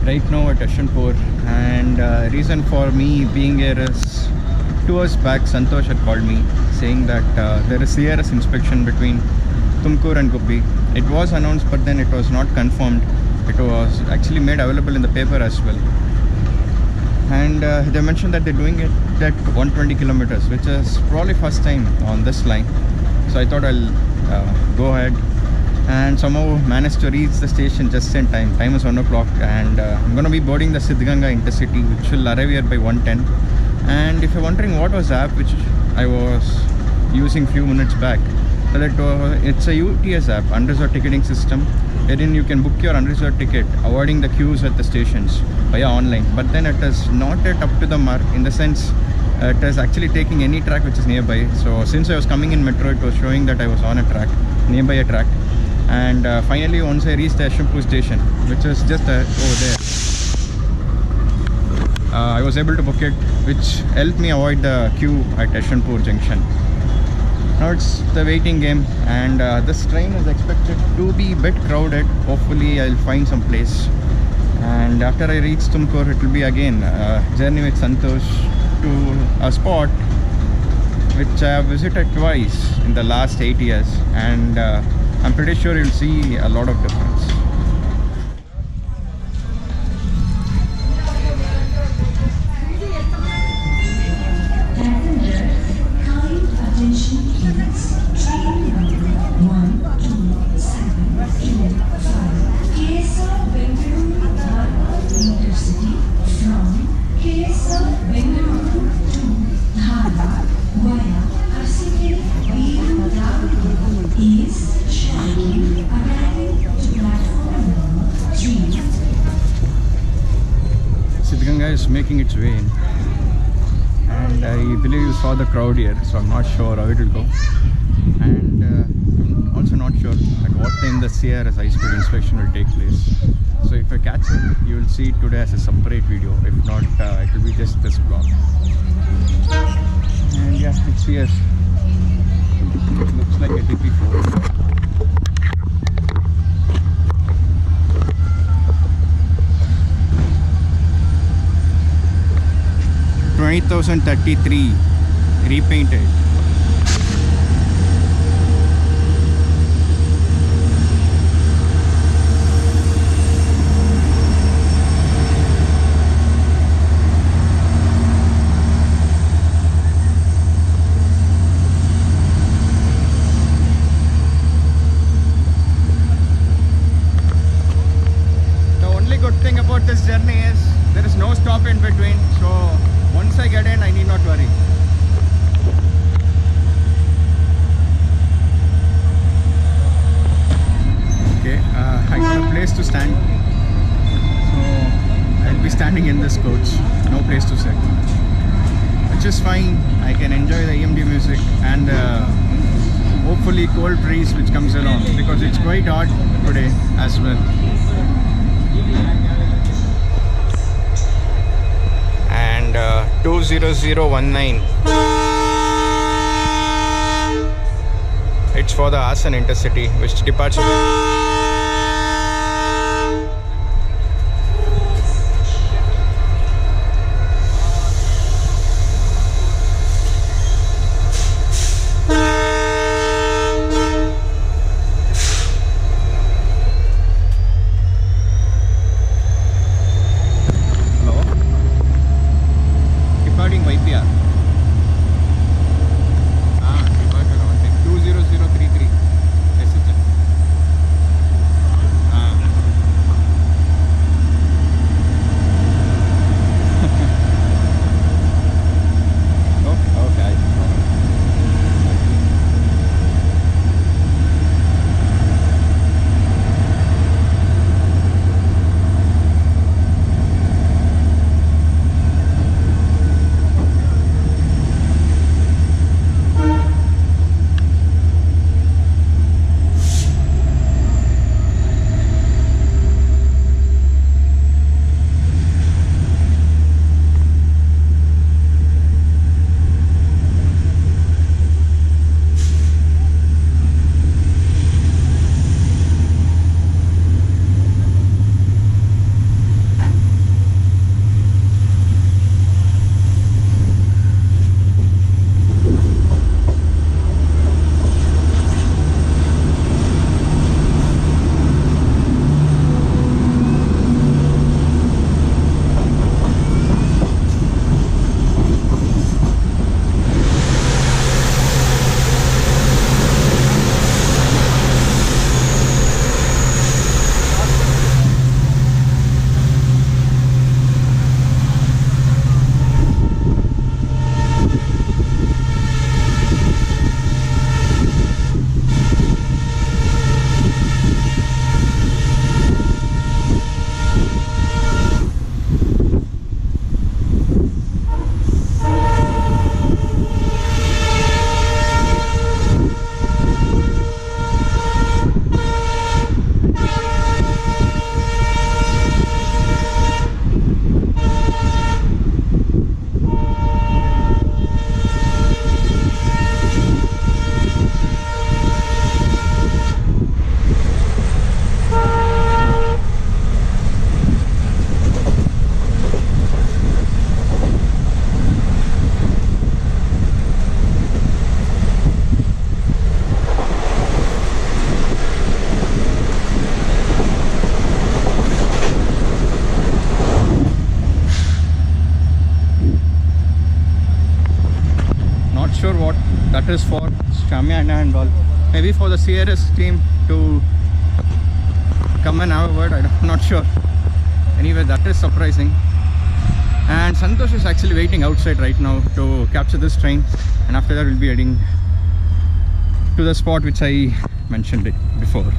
Right now at Yeshwanthpur, and reason for me being here is 2 hours back Santosh had called me saying that there is CRS inspection between Tumkur and Gubbi. It was announced, but then it was not confirmed. It was actually made available in the paper as well, and they mentioned that they're doing it at 120 kilometers, which is probably first time on this line. So I thought I'll go ahead, and somehow managed to reach the station just in time. Time is 1 o'clock, and I'm going to be boarding the Siddhganga Intercity, which will arrive here by 1:10. And if you're wondering what was the app which I was using few minutes back, well, it's a UTS app, unreserved ticketing system, wherein you can book your unreserved ticket, avoiding the queues at the stations via online. But then it is not yet up to the mark, in the sense it is actually taking any track which is nearby. So since I was coming in metro, it was showing that I was on a track, nearby a track. And finally, once I reached the Yeshwanthpur station, which is just over there, I was able to book it, which helped me avoid the queue at Yeshwanthpur junction. Now it's the waiting game, and this train is expected to be a bit crowded. Hopefully I'll find some place, and after I reach Tumkur, it will be again a journey with Santosh to a spot which I have visited twice in the last 8 years, and I'm pretty sure you'll see a lot of difference. Siddhganga is making its way in, and I believe you saw the crowd here, so I'm not sure how it will go, and also not sure at what time the CRS high speed inspection will take place. So if I catch it, you will see it today as a separate video. If not, it will be just this vlog. And yeah, it's here. It looks like a DP4. 20,033 repainted. The only good thing about this journey is there is no stop in between, so once I get in, I need not worry. Okay, I got a place to stand, so I'll be standing in this coach. No place to sit, which is fine. I can enjoy the EMD music and hopefully cold breeze which comes along, because it's quite hot today as well. 20019. It's for the Asan Intercity, which departs today. that is for Shamyana and all. Maybe for the CRS team to come and have a word, I'm not sure. Anyway, that is surprising. And Santosh is actually waiting outside right now to capture this train, and after that we'll be heading to the spot which I mentioned it before.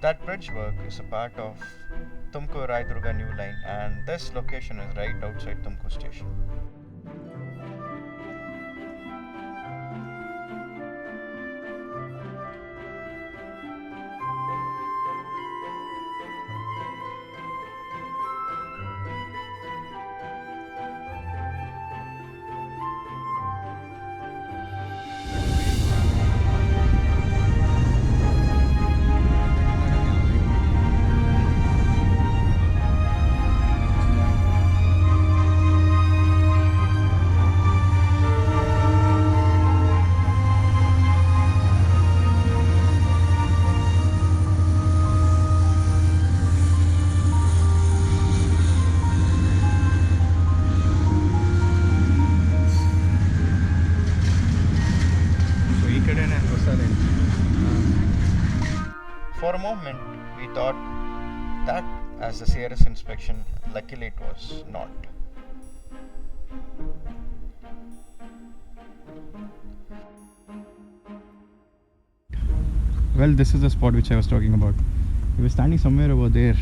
That bridge work is a part of Tumkur-Raidurga new line, and this location is right outside Tumkur station. For a moment, we thought that as the CRS inspection, luckily it was not. Well, this is the spot which I was talking about. We were standing somewhere over there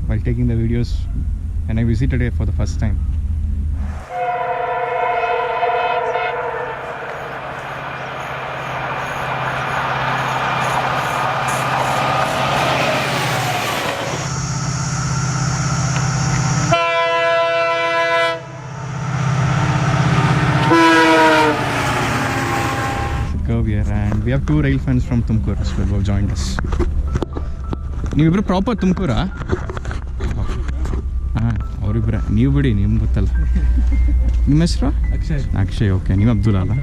while taking the videos, and I visited it for the first time. And we have two rail fans from Tumkur as well who have joined us. ನೀವಿಬ್ರು proper ತುಮಕೂರಾ? ಹಾಂ, ಅವರಿಬ್ಬರೇ. ನೀವು ಬಿಡಿ, ನಿಮ್ಗೆ ಗೊತ್ತಲ್ಲ. ನಿಮ್ಮ ಹೆಸರು? Akshay. Okay, ನೀವು ಅಬ್ದುಲ್ ಅಲ್ಲ?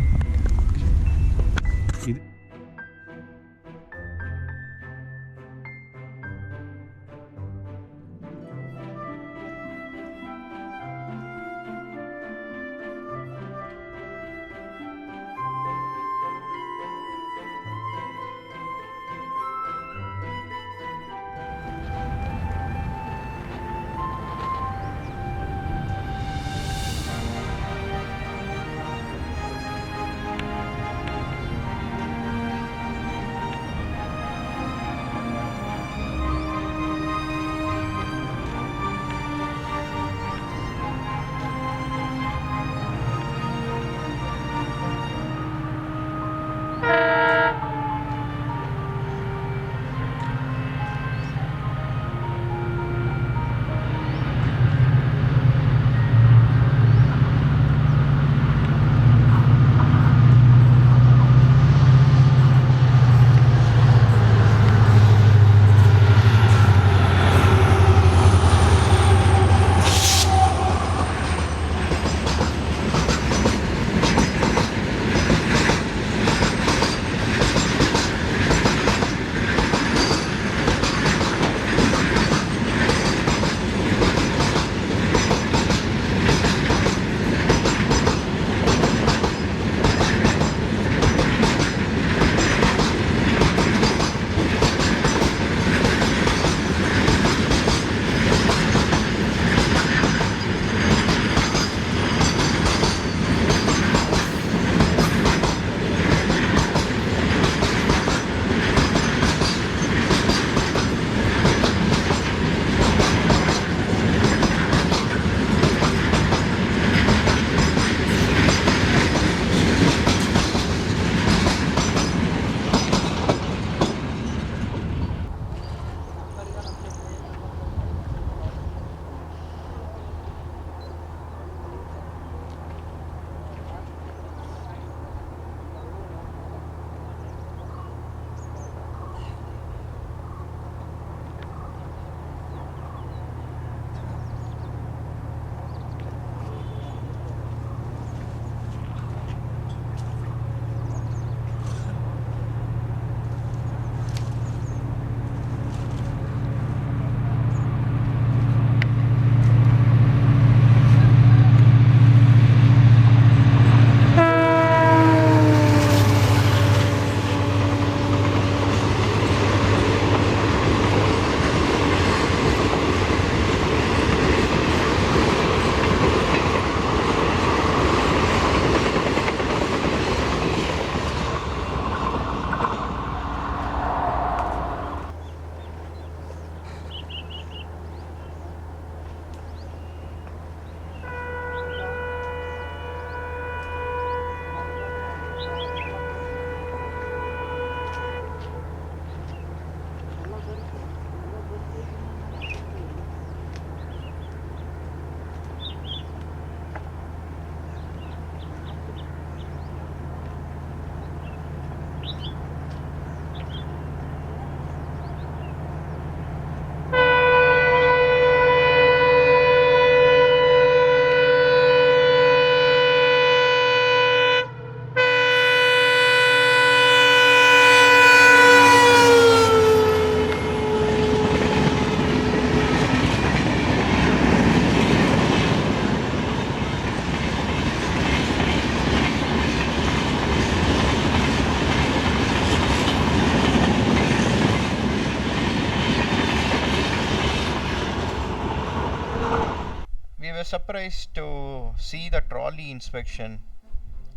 was surprised to see the trolley inspection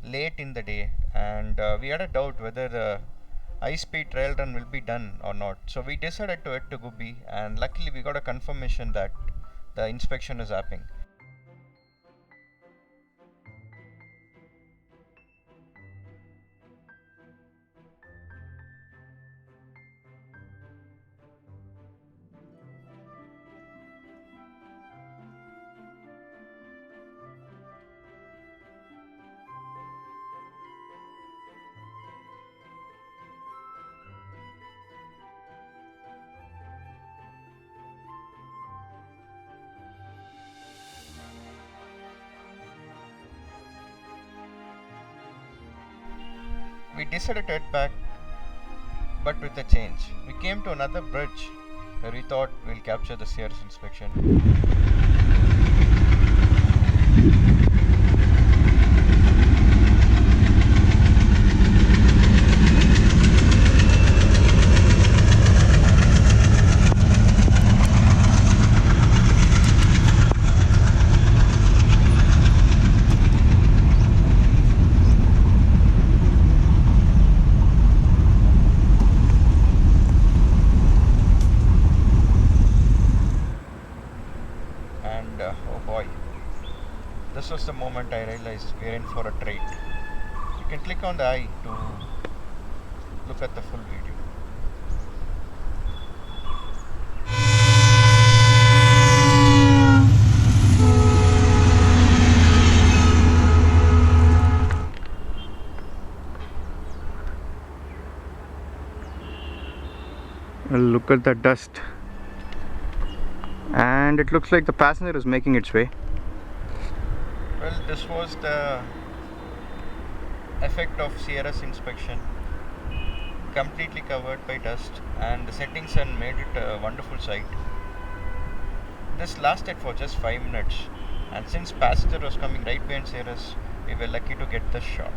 late in the day, and we had a doubt whether the high-speed trail run will be done or not. So we decided to head to Gubbi, and luckily we got a confirmation that the inspection is happening. We decided to head back, but with a change. We came to another bridge where we thought we'll capture the CRS inspection. Oh boy, this was the moment I realized we're in for a treat. You can click on the eye to look at the full video. Look at the dust. And it looks like the passenger is making its way. Well, this was the effect of CRS inspection. Completely covered by dust, and the setting sun made it a wonderful sight. This lasted for just 5 minutes, and since passenger was coming right behind CRS, we were lucky to get the shot.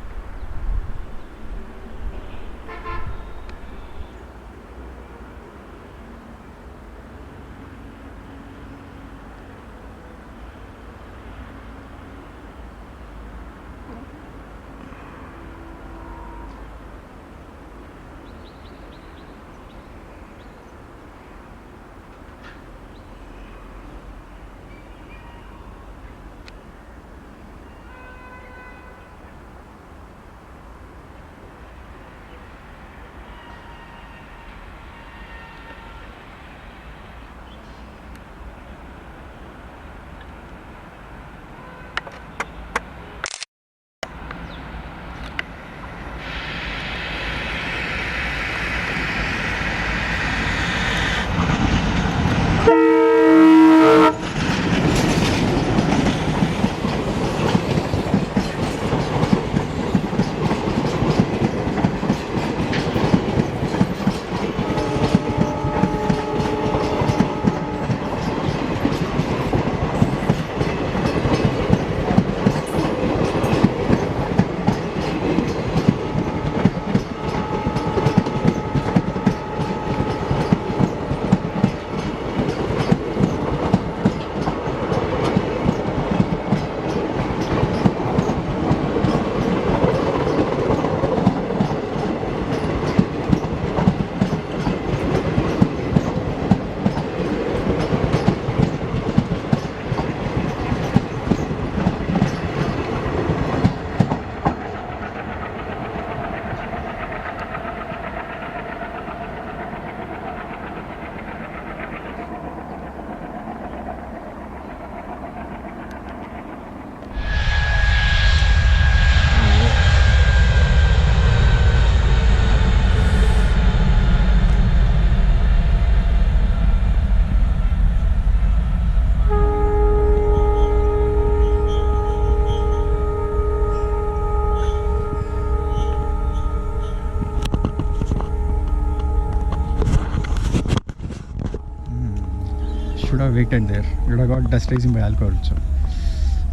Should have waited there. Would have got dust raising by alcohol also.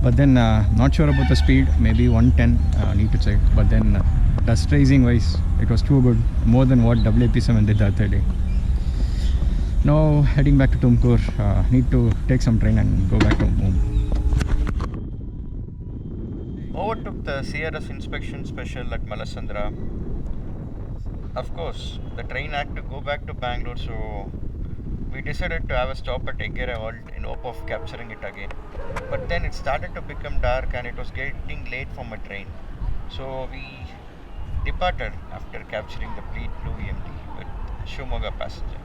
But then not sure about the speed. Maybe 110. Need to check. But then dust raising wise, it was too good. More than what WP7 did the other day. Now heading back to Tumkur. Need to take some train and go back to home. took the CRS inspection special at Malasandra. Of course, the train had to go back to Bangalore, so we decided to have a stop at Eggera Halt in hope of capturing it again. But then it started to become dark and it was getting late for my train. So we departed after capturing the Fleet Blue EMD with Shimoga passenger.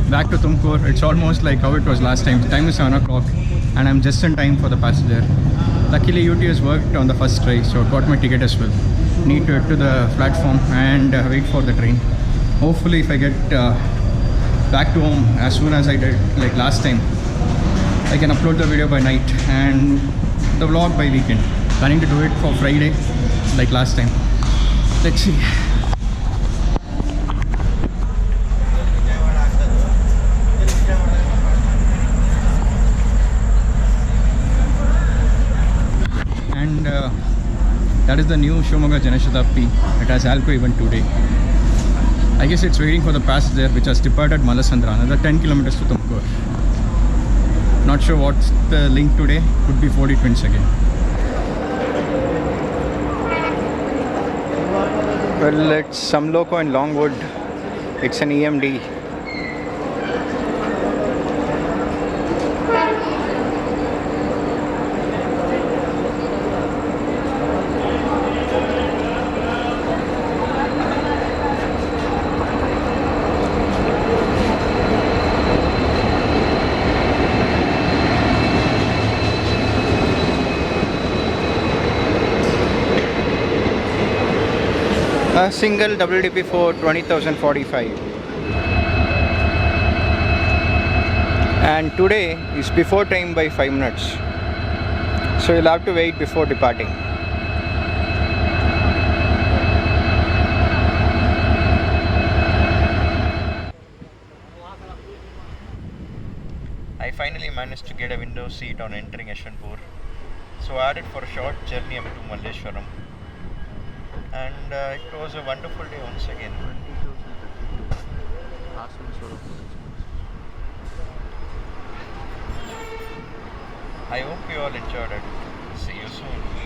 Back to Tumkur. It's almost like how it was last time. The time is 7 o'clock and I'm just in time for the passenger. Luckily UTS worked on the first try, so I got my ticket as well. Need to head to the platform and wait for the train. Hopefully if I get back to home as soon as I did like last time, I can upload the video by night and the vlog by weekend. Planning to do it for Friday like last time. Let's see. And that is the new Shimoga Janashatabdi. It has Alco event today. I guess it's waiting for the passenger which has departed Malasandra, another 10 kilometers to Tumkur. Not sure what's the link today. Could be 40 twins again. Well, it's some loco in Longwood. It's an EMD. A single WDP for 20,045. And today is before time by 5 minutes. So you'll have to wait before departing. I finally managed to get a window seat on entering Yeshwanthpur. So I headed for a short journey up to Malleshwaram. And it was a wonderful day once again. I hope you all enjoyed it. See you soon.